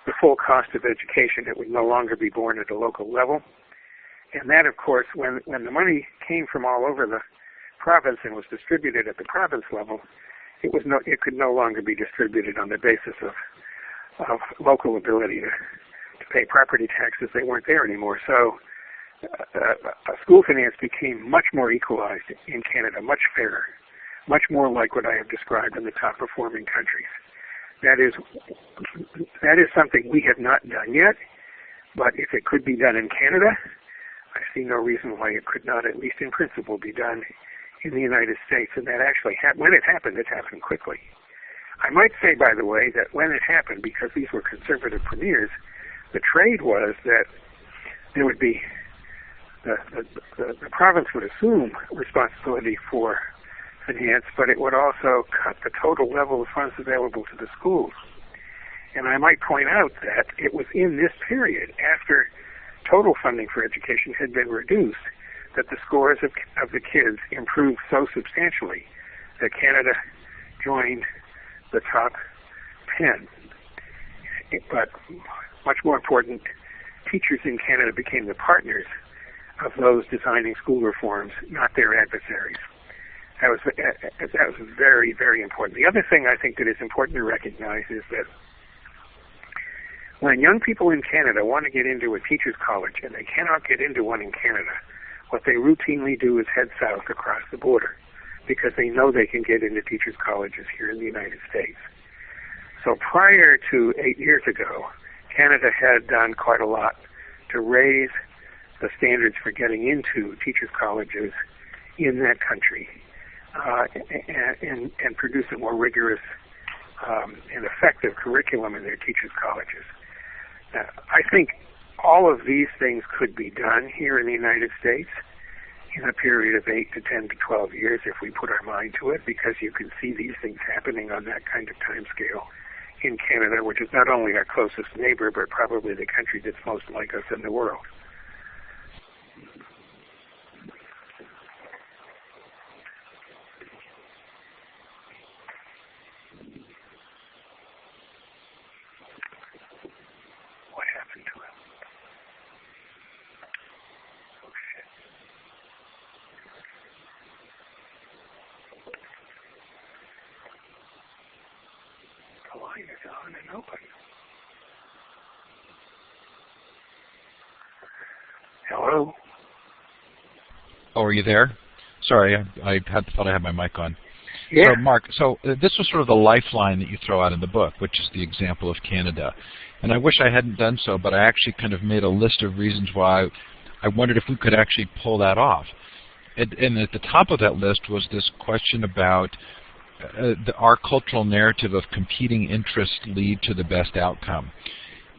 the full cost of education. It would no longer be borne at a local level. And that, of course, when the money came from all over the province and was distributed at the province level, it could no longer be distributed on the basis of local ability to pay property taxes. They weren't there anymore. So school finance became much more equalized in Canada, much fairer, much more like what I have described in the top performing countries. That is something we have not done yet, but if it could be done in Canada, I see no reason why it could not, at least in principle, be done in the United States. And that actually, when it happened quickly. I might say, by the way, that when it happened, because these were conservative premiers, the trade was that there would be, the province would assume responsibility for finance, but it would also cut the total level of funds available to the schools. And I might point out that it was in this period, after total funding for education had been reduced, that the scores of the kids improved so substantially that Canada joined the top 10. But much more important, teachers in Canada became the partners of those designing school reforms, not their adversaries. That was very, very important. The other thing I think that is important to recognize is that when young people in Canada want to get into a teacher's college and they cannot get into one in Canada, what they routinely do is head south across the border because they know they can get into teachers' colleges here in the United States. So prior to 8 years ago, Canada had done quite a lot to raise the standards for getting into teachers' colleges in that country and produce a more rigorous and effective curriculum in their teachers' colleges. I think all of these things could be done here in the United States in a period of 8 to 10 to 12 years if we put our mind to it, because you can see these things happening on that kind of time scale in Canada, which is not only our closest neighbor, but probably the country that's most like us in the world. What happened to him? Oh, shit. The line is on and open. Hello? Oh, are you there? Sorry, I thought I had my mic on. Yeah. So, Mark, this was sort of the lifeline that you throw out in the book, which is the example of Canada. And I wish I hadn't done so, but I actually kind of made a list of reasons why I wondered if we could actually pull that off. And at the top of that list was this question about our cultural narrative of competing interests lead to the best outcome.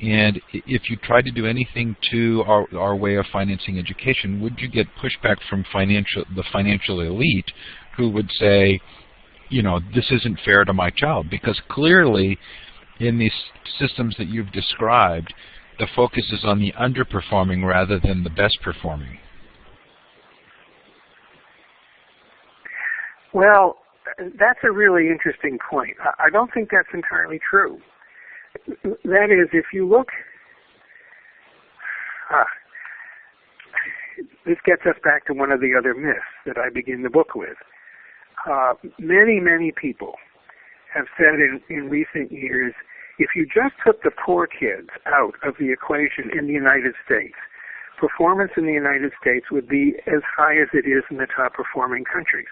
And if you tried to do anything to our way of financing education, would you get pushback from the financial elite who would say, you know, this isn't fair to my child? Because clearly in these systems that you've described, the focus is on the underperforming rather than the best performing. Well, that's a really interesting point. I don't think that's entirely true. That is, if you look, this gets us back to one of the other myths that I begin the book with. Many people have said in recent years, if you just took the poor kids out of the equation in the United States, performance in the United States would be as high as it is in the top performing countries.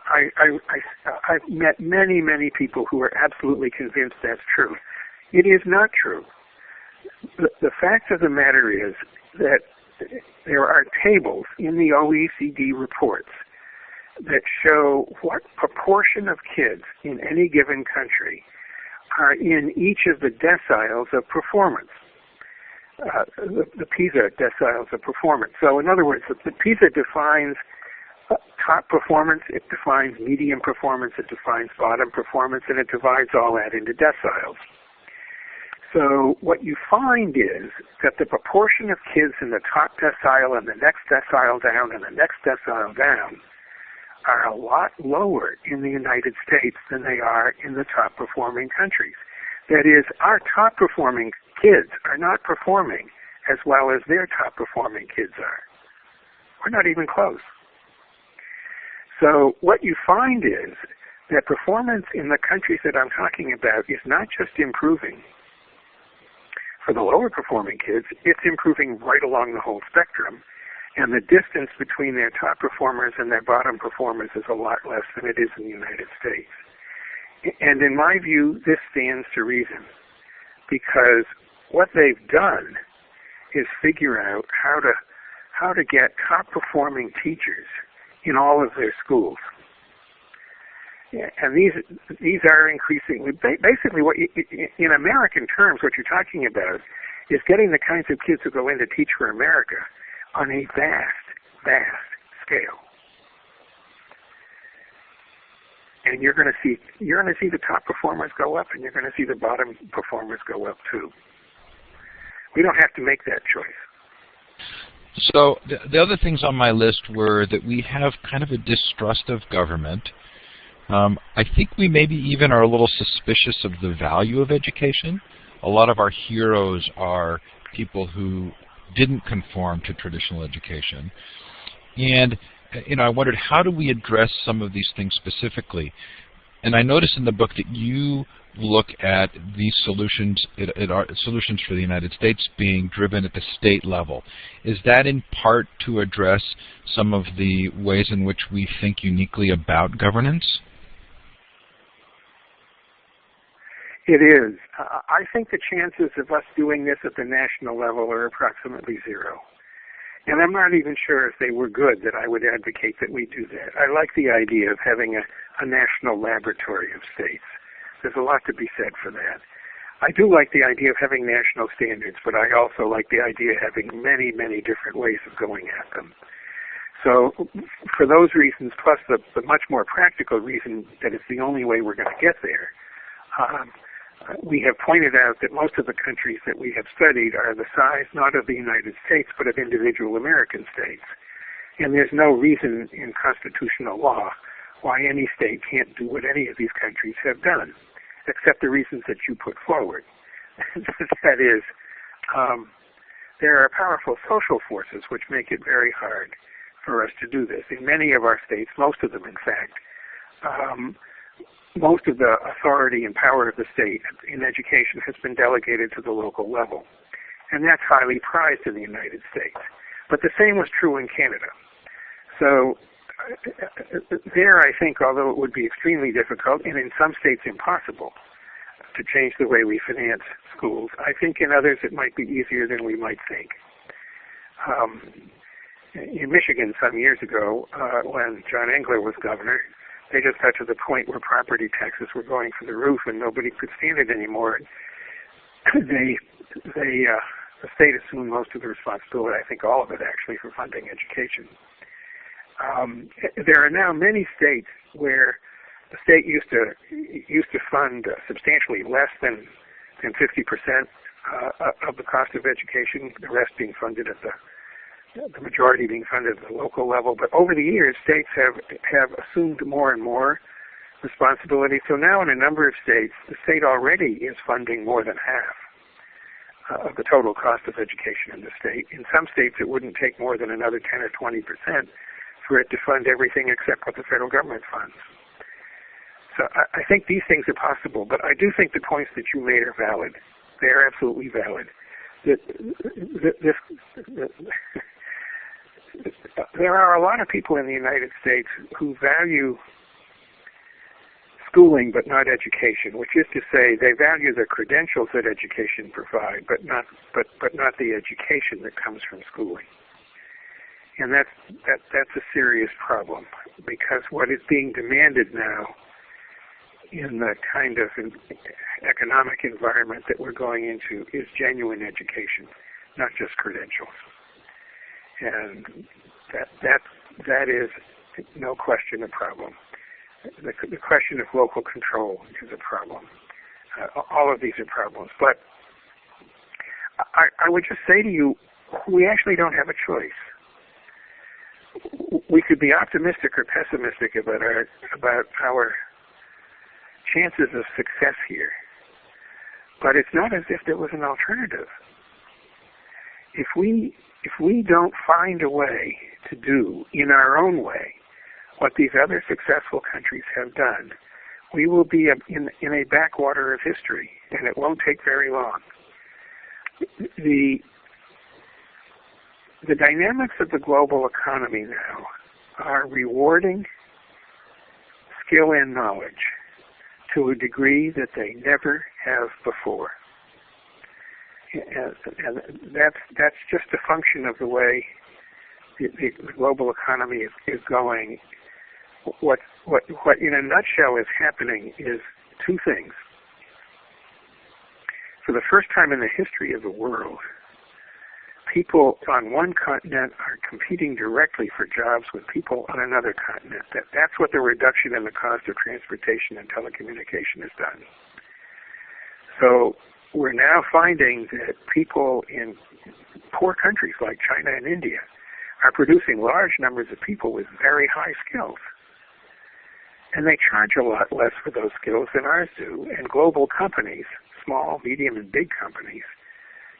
I've met many people who are absolutely convinced that's true. It is not true. The fact of the matter is that there are tables in the OECD reports that show what proportion of kids in any given country are in each of the deciles of performance, the PISA deciles of performance. So in other words, the PISA defines top performance, it defines medium performance, it defines bottom performance, and it divides all that into deciles. So what you find is that the proportion of kids in the top decile and the next decile down and the next decile down are a lot lower in the United States than they are in the top performing countries. That is, our top performing kids are not performing as well as their top performing kids are. We're not even close. So what you find is that performance in the countries that I'm talking about is not just improving for the lower performing kids, it's improving right along the whole spectrum. And the distance between their top performers and their bottom performers is a lot less than it is in the United States. And in my view, this stands to reason, because what they've done is figure out how to get top performing teachers in all of their schools. And these are increasingly, basically what in American terms, what you're talking about is getting the kinds of kids who go in to teach for America on a vast scale. And you're going to see the top performers go up, and you're going to see the bottom performers go up too. We don't have to make that choice. So the other things on my list were that we have kind of a distrust of government. I think we maybe even are a little suspicious of the value of education. A lot of our heroes are people who didn't conform to traditional education. And I wondered, how do we address some of these things specifically? And I noticed in the book that you look at these solutions, solutions for the United States being driven at the state level. Is that in part to address some of the ways in which we think uniquely about governance? It is. I think the chances of us doing this at the national level are approximately zero. And I'm not even sure if they were good that I would advocate that we do that. I like the idea of having a national laboratory of states. There's a lot to be said for that. I do like the idea of having national standards, but I also like the idea of having many different ways of going at them. So for those reasons, plus the much more practical reason that it's the only way we're going to get there, we have pointed out that most of the countries that we have studied are the size not of the United States, but of individual American states. And there's no reason in constitutional law why any state can't do what any of these countries have done, except the reasons that you put forward. That is, there are powerful social forces which make it very hard for us to do this. In many of our states, most of them in fact, most of the authority and power of the state in education has been delegated to the local level. And that's highly prized in the United States. But the same was true in Canada. So there, I think, although it would be extremely difficult, and in some states impossible, to change the way we finance schools, I think in others it might be easier than we might think. In Michigan some years ago, when John Engler was governor, they just got to the point where property taxes were going through the roof and nobody could stand it anymore. The state assumed most of the responsibility, I think all of it actually, for funding education. There are now many states where the state used to fund substantially less than 50% of the cost of education, the rest being funded at the majority being funded at the local level. But over the years, states have assumed more and more responsibility. So now in a number of states, the state already is funding more than half of the total cost of education in the state. In some states, it wouldn't take more than another 10 or 20% for it to fund everything except what the federal government funds. So I think these things are possible, but I do think the points that you made are valid. They are absolutely valid. There are a lot of people in the United States who value schooling but not education, which is to say they value the credentials that education provides, but not the education that comes from schooling. And that's a serious problem, because what is being demanded now in the kind of economic environment that we're going into is genuine education, not just credentials. And that is no question a problem. The question of local control is a problem. All of these are problems. But I would just say to you, we actually don't have a choice. We could be optimistic or pessimistic about our chances of success here, but it's not as if there was an alternative. If we don't find a way to do in our own way what these other successful countries have done, we will be in a backwater of history, and it won't take very long. The dynamics of the global economy now are rewarding skill and knowledge to a degree that they never have before. And that's just a function of the way the global economy is going. What in a nutshell is happening is two things. For the first time in the history of the world, people on one continent are competing directly for jobs with people on another continent. That's what the reduction in the cost of transportation and telecommunication has done. So we're now finding that people in poor countries like China and India are producing large numbers of people with very high skills. And they charge a lot less for those skills than ours do. And global companies, small, medium, and big companies,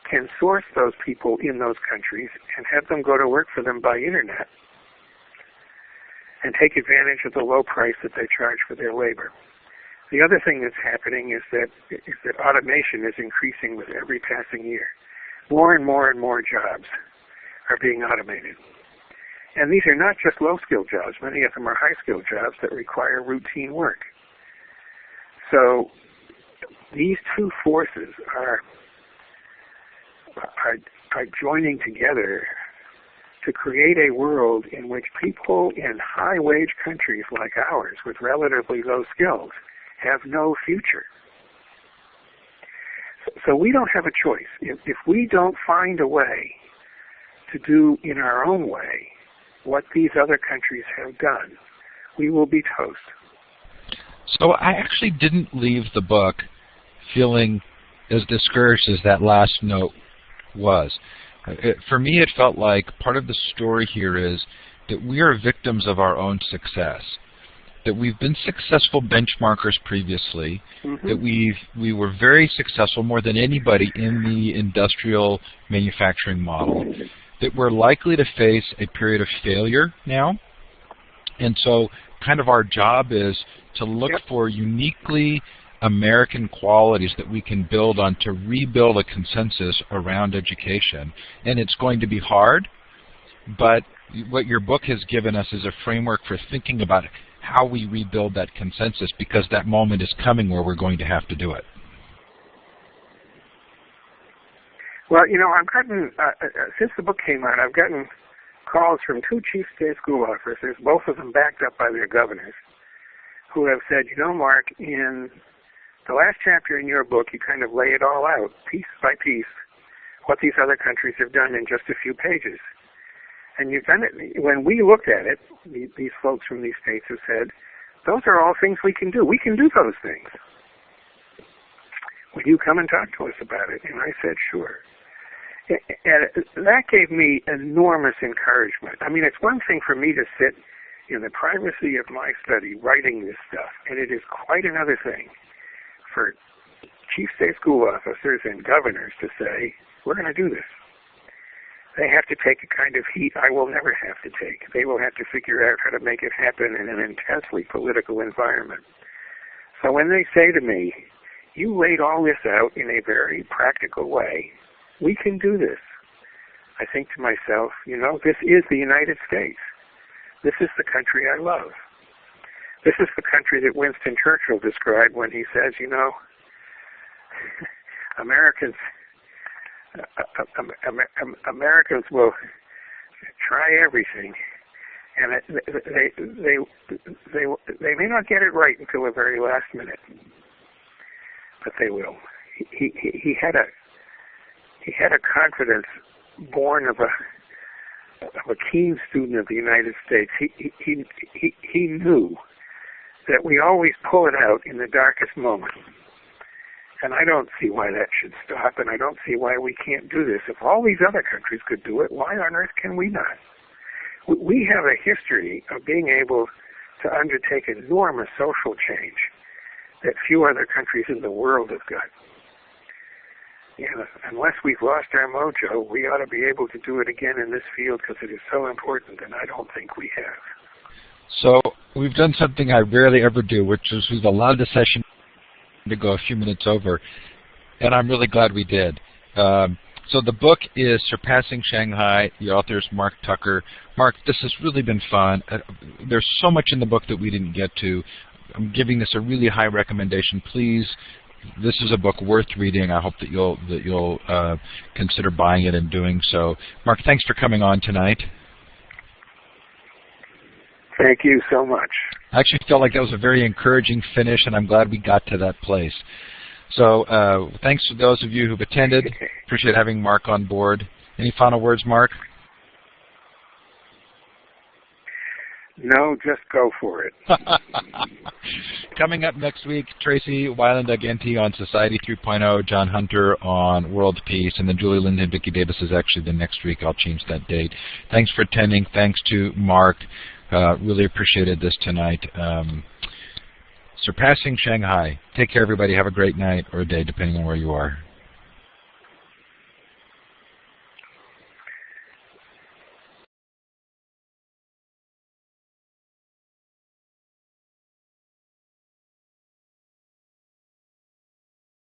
can source those people in those countries and have them go to work for them by internet and take advantage of the low price that they charge for their labor. The other thing that's happening is that automation is increasing with every passing year. More and more and more jobs are being automated. And these are not just low-skilled jobs. Many of them are high-skilled jobs that require routine work. So these two forces are joining together to create a world in which people in high-wage countries like ours with relatively low skills have no future. So we don't have a choice. If we don't find a way to do in our own way what these other countries have done, we will be toast. So I actually didn't leave the book feeling as discouraged as that last note was. For me, it felt like part of the story here is that we are victims of our own success, that we've been successful benchmarkers previously, that we were very successful, more than anybody, in the industrial manufacturing model, that we're likely to face a period of failure now. And so kind of our job is to look for uniquely American qualities that we can build on to rebuild a consensus around education. And it's going to be hard, but what your book has given us is a framework for thinking about how we rebuild that consensus, because that moment is coming where we're going to have to do it. Well, I've gotten, since the book came out, I've gotten calls from 2 chief state school officers, both of them backed up by their governors, who have said, Mark, in the last chapter in your book, you kind of lay it all out, piece by piece, what these other countries have done in just a few pages. And you've done it. When we looked at it, these folks from these states have said, those are all things we can do. We can do those things. Will you come and talk to us about it? And I said, sure. And that gave me enormous encouragement. I mean, it's one thing for me to sit in the privacy of my study writing this stuff, and it is quite another thing for chief state school officers and governors to say, we're going to do this. They have to take a kind of heat I will never have to take. They will have to figure out how to make it happen in an intensely political environment. So when they say to me, you laid all this out in a very practical way, we can do this, I think to myself, this is the United States. This is the country I love. This is the country that Winston Churchill described when he says, Americans will try everything, and they may not get it right until the very last minute, but they will. He had a confidence born of a keen student of the United States. He knew that we always pull it out in the darkest moment. And I don't see why that should stop, and I don't see why we can't do this. If all these other countries could do it, why on earth can we not? We have a history of being able to undertake enormous social change that few other countries in the world have got. Unless we've lost our mojo, we ought to be able to do it again in this field because it is so important, and I don't think we have. So we've done something I rarely ever do, which is we've allowed the session to go a few minutes over, and I'm really glad we did. So the book is Surpassing Shanghai. The author is Mark Tucker. Mark, this has really been fun. There's so much in the book that we didn't get to. I'm giving this a really high recommendation. Please, this is a book worth reading. I hope that you'll consider buying it and doing so. Mark, thanks for coming on tonight. Thank you so much. I actually felt like that was a very encouraging finish, and I'm glad we got to that place. So thanks to those of you who've attended. Appreciate having Mark on board. Any final words, Mark? No, just go for it. Coming up next week, Tracy Weiland-Agenti on Society 3.0, John Hunter on World Peace, and then Julie Lind and Vicki Davis is actually the next week. I'll change that date. Thanks for attending. Thanks to Mark. Really appreciated this tonight. Surpassing Shanghai. Take care, everybody. Have a great night or a day, depending on where you are.